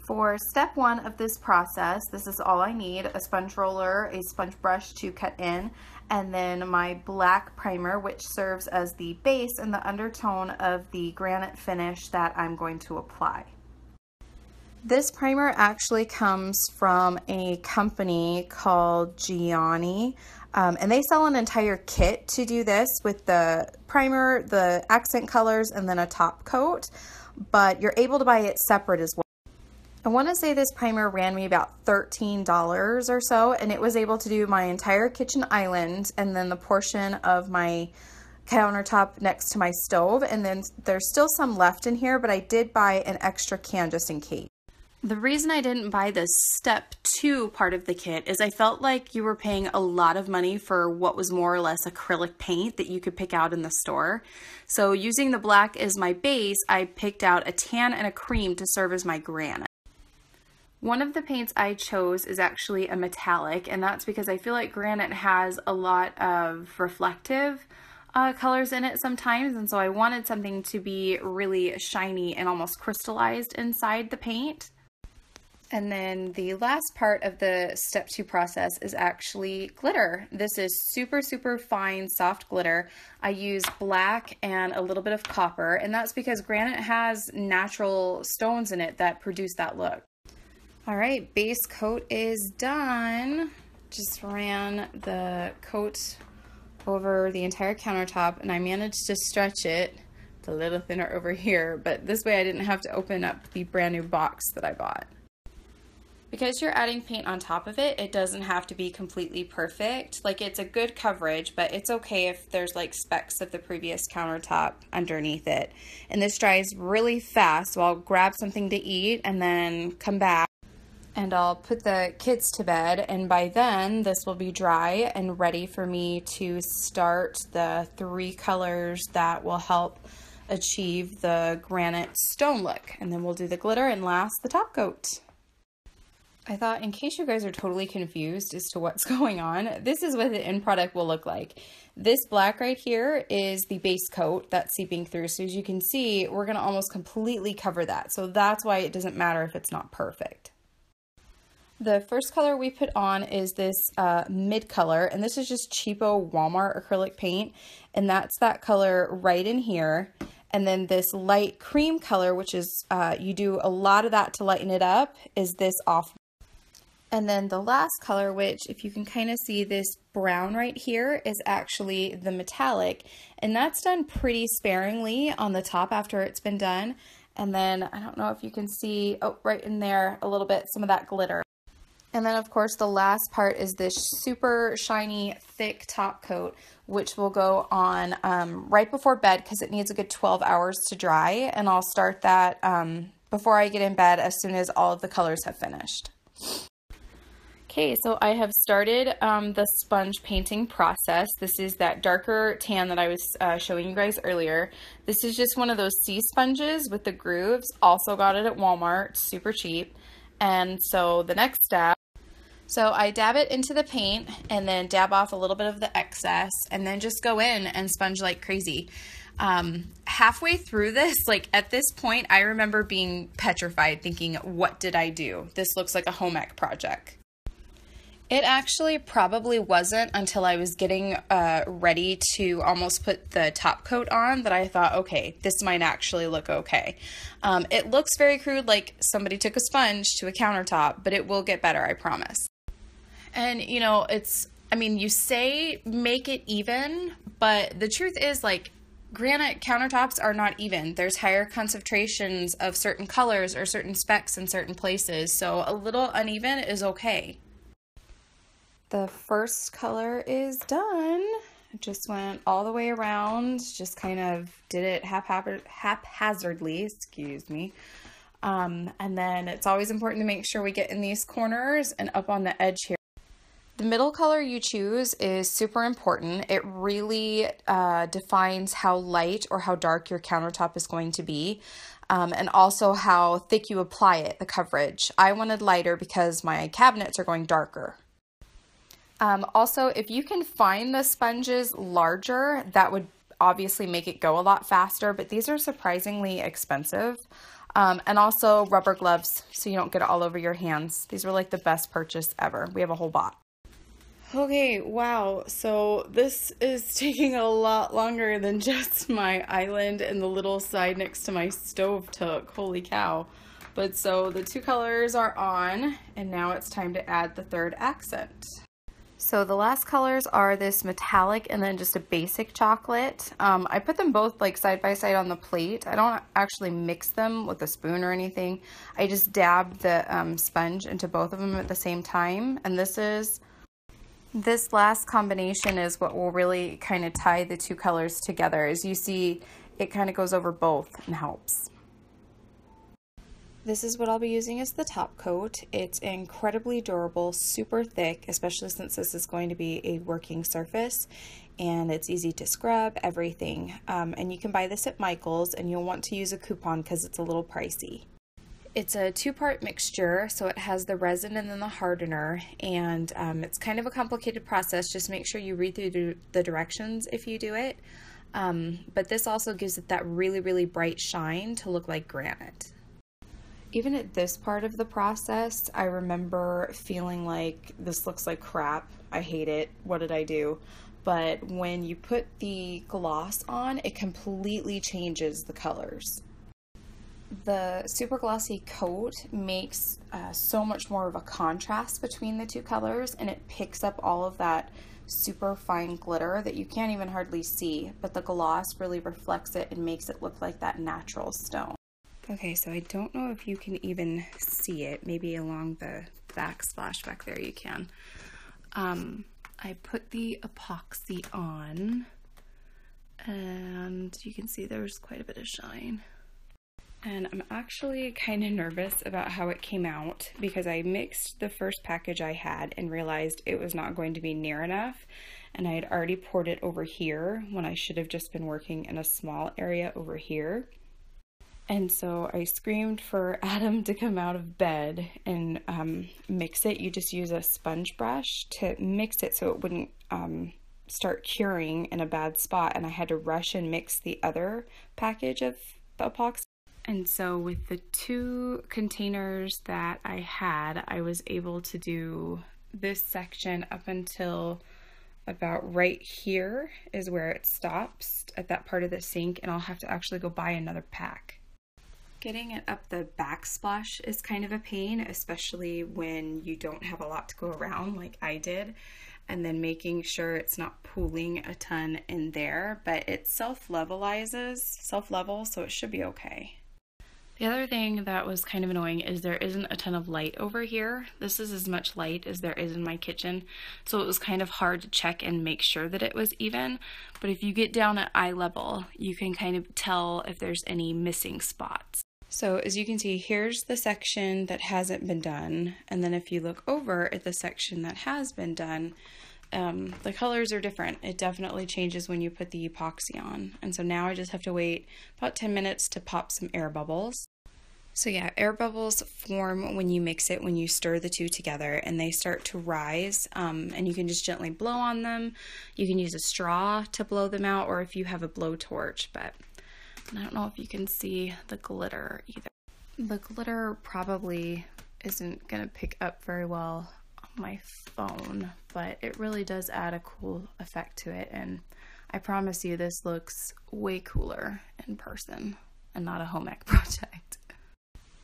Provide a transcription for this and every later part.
For step one of this process, this is all I need: a sponge roller, a sponge brush to cut in, and then my black primer, which serves as the base and the undertone of the granite finish that I'm going to apply. This primer actually comes from a company called Granite, and they sell an entire kit to do this with the primer, the accent colors, and then a top coat, but you're able to buy it separate as well. I want to say this primer ran me about $13 or so, and it was able to do my entire kitchen island and then the portion of my countertop next to my stove, and then there's still some left in here, but I did buy an extra can just in case. The reason I didn't buy the step 2 part of the kit is I felt like you were paying a lot of money for what was more or less acrylic paint that you could pick out in the store. So using the black as my base, I picked out a tan and a cream to serve as my granite. One of the paints I chose is actually a metallic, and that's because I feel like granite has a lot of reflective colors in it sometimes, and so I wanted something to be really shiny and almost crystallized inside the paint. And then the last part of the step 2 process is actually glitter. This is super, super fine, soft glitter. I use black and a little bit of copper, and that's because granite has natural stones in it that produce that look. All right, base coat is done. Just ran the coat over the entire countertop, and I managed to stretch it. It's a little thinner over here, but this way I didn't have to open up the brand new box that I bought. Because you're adding paint on top of it, it doesn't have to be completely perfect. Like, it's a good coverage, but it's okay if there's like specks of the previous countertop underneath it. And this dries really fast, so I'll grab something to eat and then come back and I'll put the kids to bed, and by then this will be dry and ready for me to start the 3 colors that will help achieve the granite stone look. And then we'll do the glitter and last the top coat. I thought, in case you guys are totally confused as to what's going on, this is what the end product will look like. This black right here is the base coat that's seeping through. So as you can see, we're going to almost completely cover that. So that's why it doesn't matter if it's not perfect. The first color we put on is this mid color, and this is just cheapo Walmart acrylic paint, and that's that color right in here. And then this light cream color, which is, you do a lot of that to lighten it up, is this off. And then the last color, which if you can kind of see this brown right here, is actually the metallic, and that's done pretty sparingly on the top after it's been done. And then I don't know if you can see, oh, right in there a little bit, some of that glitter. And then of course the last part is this super shiny thick top coat, which will go on right before bed because it needs a good 12 hours to dry, and I'll start that before I get in bed as soon as all of the colors have finished. Okay, so I have started the sponge painting process. This is that darker tan that I was showing you guys earlier. This is just one of those sea sponges with the grooves. Also got it at Walmart, super cheap. And so the next step, so I dab it into the paint and then dab off a little bit of the excess and then just go in and sponge like crazy. Halfway through this, like at this point, I remember being petrified thinking, what did I do? This looks like a home ec project. It actually probably wasn't until I was getting ready to almost put the top coat on that I thought, okay, this might actually look okay. It looks very crude, like somebody took a sponge to a countertop, but it will get better, I promise. And you know, you say make it even, but the truth is, like, granite countertops are not even. There's higher concentrations of certain colors or certain specs in certain places, so a little uneven is okay. The first color is done. It just went all the way around, just kind of did it haphazardly, excuse me. And then it's always important to make sure we get in these corners and up on the edge here. The middle color you choose is super important. It really defines how light or how dark your countertop is going to be, and also how thick you apply it, the coverage. I wanted lighter because my cabinets are going darker. Also, if you can find the sponges larger, that would obviously make it go a lot faster, but these are surprisingly expensive. And also rubber gloves so you don't get it all over your hands. These were like the best purchase ever. We have a whole box. Okay, wow, so this is taking a lot longer than just my island and the little side next to my stove took. Holy cow. But so the two colors are on, and now it's time to add the third accent. So the last colors are this metallic and then just a basic chocolate. I put them both like side by side on the plate. I don't actually mix them with a spoon or anything. I just dab the sponge into both of them at the same time. And this last combination is what will really kind of tie the two colors together. As you see, it kind of goes over both and helps. This is what I'll be using as the top coat. It's incredibly durable, super thick, especially since this is going to be a working surface, and it's easy to scrub, everything. And you can buy this at Michael's, and you'll want to use a coupon because it's a little pricey. It's a two-part mixture, so it has the resin and then the hardener, and it's kind of a complicated process. Just make sure you read through the directions if you do it. But this also gives it that really, really bright shine to look like granite. Even at this part of the process, I remember feeling like this looks like crap. I hate it. What did I do? But when you put the gloss on, it completely changes the colors. The super glossy coat makes so much more of a contrast between the two colors, and it picks up all of that super fine glitter that you can't even hardly see, but the gloss really reflects it and makes it look like that natural stone. Okay, so I don't know if you can even see it. Maybe along the backsplash back there you can. I put the epoxy on, and you can see there's quite a bit of shine. And I'm actually kind of nervous about how it came out because I mixed the first package I had and realized it was not going to be near enough, and I had already poured it over here when I should have just been working in a small area over here. And so I screamed for Adam to come out of bed and mix it. You just use a sponge brush to mix it so it wouldn't start curing in a bad spot, and I had to rush and mix the other package of epoxy. And so with the two containers that I had, I was able to do this section up until about right here is where it stops at that part of the sink, and I'll have to actually go buy another pack. Getting it up the backsplash is kind of a pain, especially when you don't have a lot to go around like I did, and then making sure it's not pooling a ton in there, but it self-level, so it should be okay. The other thing that was kind of annoying is there isn't a ton of light over here. This is as much light as there is in my kitchen, so it was kind of hard to check and make sure that it was even. But if you get down at eye level, you can kind of tell if there's any missing spots. So as you can see, here's the section that hasn't been done, and then if you look over at the section that has been done, the colors are different. It definitely changes when you put the epoxy on. And so now I just have to wait about 10 minutes to pop some air bubbles. So yeah, air bubbles form when you mix it, when you stir the two together, and they start to rise, and you can just gently blow on them. You can use a straw to blow them out, or if you have a blowtorch, but I don't know if you can see the glitter either. The glitter probably isn't gonna pick up very well on my phone, but it really does add a cool effect to it, and I promise you this looks way cooler in person and not a home ec project.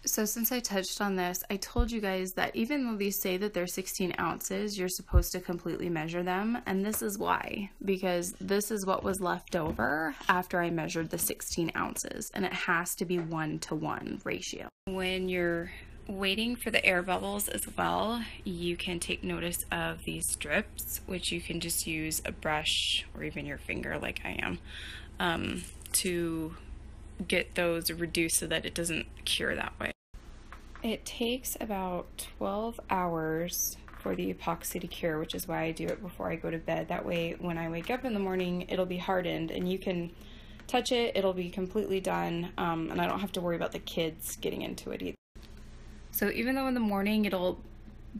So since I touched on this, I told you guys that even though these say that they're 16 ounces, you're supposed to completely measure them, and this is why, because this is what was left over after I measured the 16 ounces, and it has to be 1-to-1 ratio. When you're waiting for the air bubbles as well, you can take notice of these drips, which you can just use a brush or even your finger like I am to get those reduced so that it doesn't cure that way. It takes about 12 hours for the epoxy to cure, which is why I do it before I go to bed. That way when I wake up in the morning, it'll be hardened and you can touch it, it'll be completely done, and I don't have to worry about the kids getting into it either. So even though in the morning it'll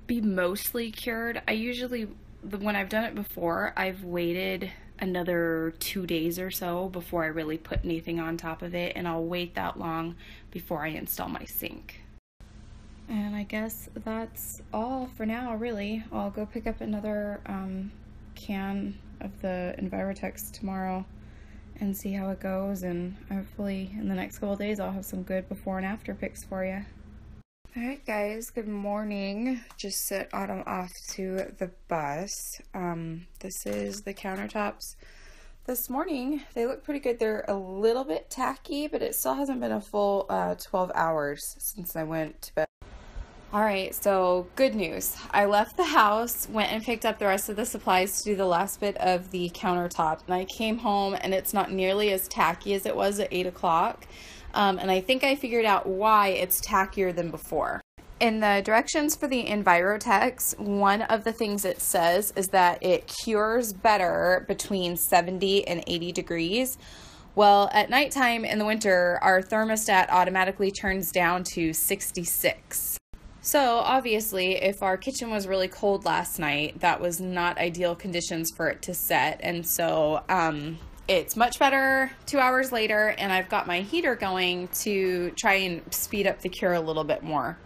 be mostly cured, I usually, when I've done it before, I've waited another 2 days or so before I really put anything on top of it, and I'll wait that long before I install my sink. And I guess that's all for now, really. I'll go pick up another can of the Envirotex tomorrow and see how it goes, and hopefully in the next couple days I'll have some good before and after pics for you. Alright guys, good morning. Just sent Autumn off to the bus. This is the countertops this morning. They look pretty good. They're a little bit tacky, but it still hasn't been a full 12 hours since I went to bed. Alright, so good news. I left the house, went and picked up the rest of the supplies to do the last bit of the countertop, and I came home and it's not nearly as tacky as it was at 8 o'clock. And I think I figured out why it's tackier than before. In the directions for the Envirotex, one of the things it says is that it cures better between 70 and 80 degrees. Well, at nighttime in the winter, our thermostat automatically turns down to 66. So obviously, if our kitchen was really cold last night, that was not ideal conditions for it to set. And so, it's much better 2 hours later, and I've got my heater going to try and speed up the cure a little bit more.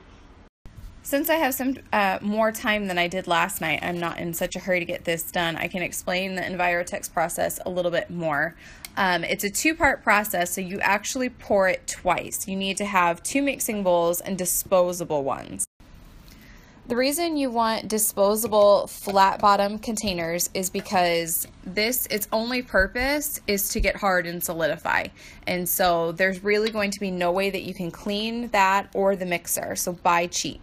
Since I have some more time than I did last night, I'm not in such a hurry to get this done. I can explain the Envirotex process a little bit more. It's a two-part process, so you actually pour it twice. You need to have 2 mixing bowls and disposable ones. The reason you want disposable flat bottom containers is because its only purpose is to get hard and solidify. And so there's really going to be no way that you can clean that or the mixer, so buy cheap.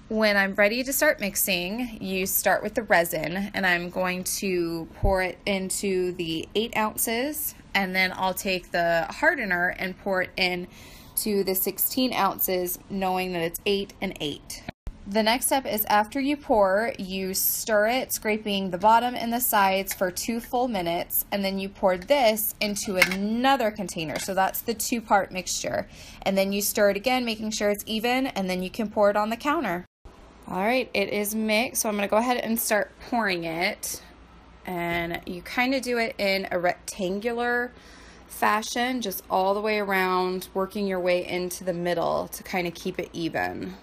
When I'm ready to start mixing, you start with the resin, and I'm going to pour it into the 8 ounces, and then I'll take the hardener and pour it into the 16 ounces, knowing that it's 8 and 8. The next step is after you pour, you stir it, scraping the bottom and the sides for 2 full minutes, and then you pour this into another container. So that's the 2-part mixture. And then you stir it again, making sure it's even, and then you can pour it on the counter. All right, it is mixed, so I'm gonna go ahead and start pouring it. And you kind of do it in a rectangular fashion, just all the way around, working your way into the middle to kind of keep it even.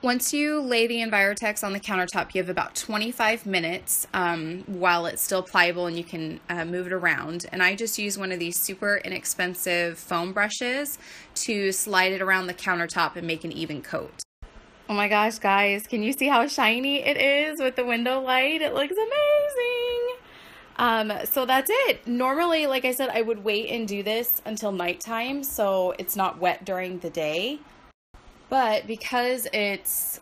Once you lay the Envirotex on the countertop, you have about 25 minutes while it's still pliable and you can move it around. And I just use one of these super inexpensive foam brushes to slide it around the countertop and make an even coat. Oh my gosh, guys, can you see how shiny it is with the window light? It looks amazing. So that's it. Normally, like I said, I would wait and do this until nighttime so it's not wet during the day. But because it's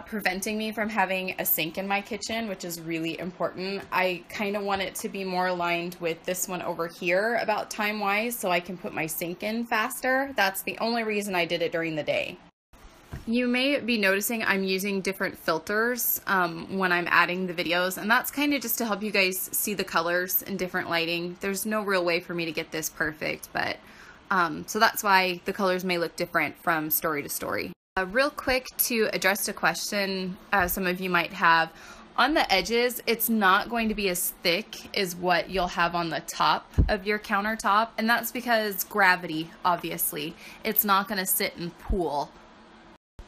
preventing me from having a sink in my kitchen, which is really important, I kind of want it to be more aligned with this one over here about time-wise so I can put my sink in faster. That's the only reason I did it during the day. You may be noticing I'm using different filters when I'm adding the videos, and that's kind of just to help you guys see the colors in different lighting. There's no real way for me to get this perfect, but so that's why the colors may look different from story to story. Real quick to address a question some of you might have. On the edges, it's not going to be as thick as what you'll have on the top of your countertop, and that's because gravity, obviously. It's not going to sit and pool.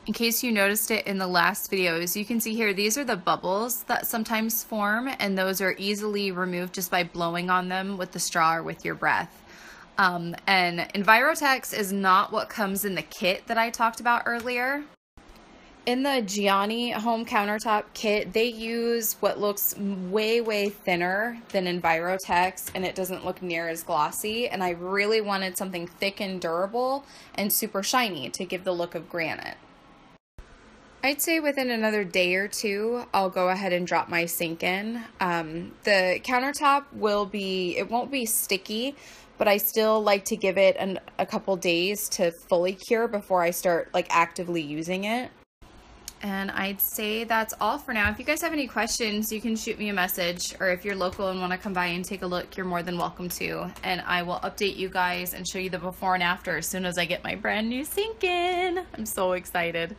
In case you noticed it in the last videos, you can see here, these are the bubbles that sometimes form, and those are easily removed just by blowing on them with the straw or with your breath. And Envirotex is not what comes in the kit that I talked about earlier. In the Gianni home countertop kit, they use what looks way thinner than Envirotex, and it doesn't look near as glossy, and I really wanted something thick and durable and super shiny to give the look of granite. I'd say within another day or two, I'll go ahead and drop my sink in. The countertop won't be sticky, but I still like to give it a couple days to fully cure before I start actively using it. And I'd say that's all for now. If you guys have any questions, you can shoot me a message, or if you're local and want to come by and take a look, you're more than welcome to. And I will update you guys and show you the before and after as soon as I get my brand new sink in. I'm so excited.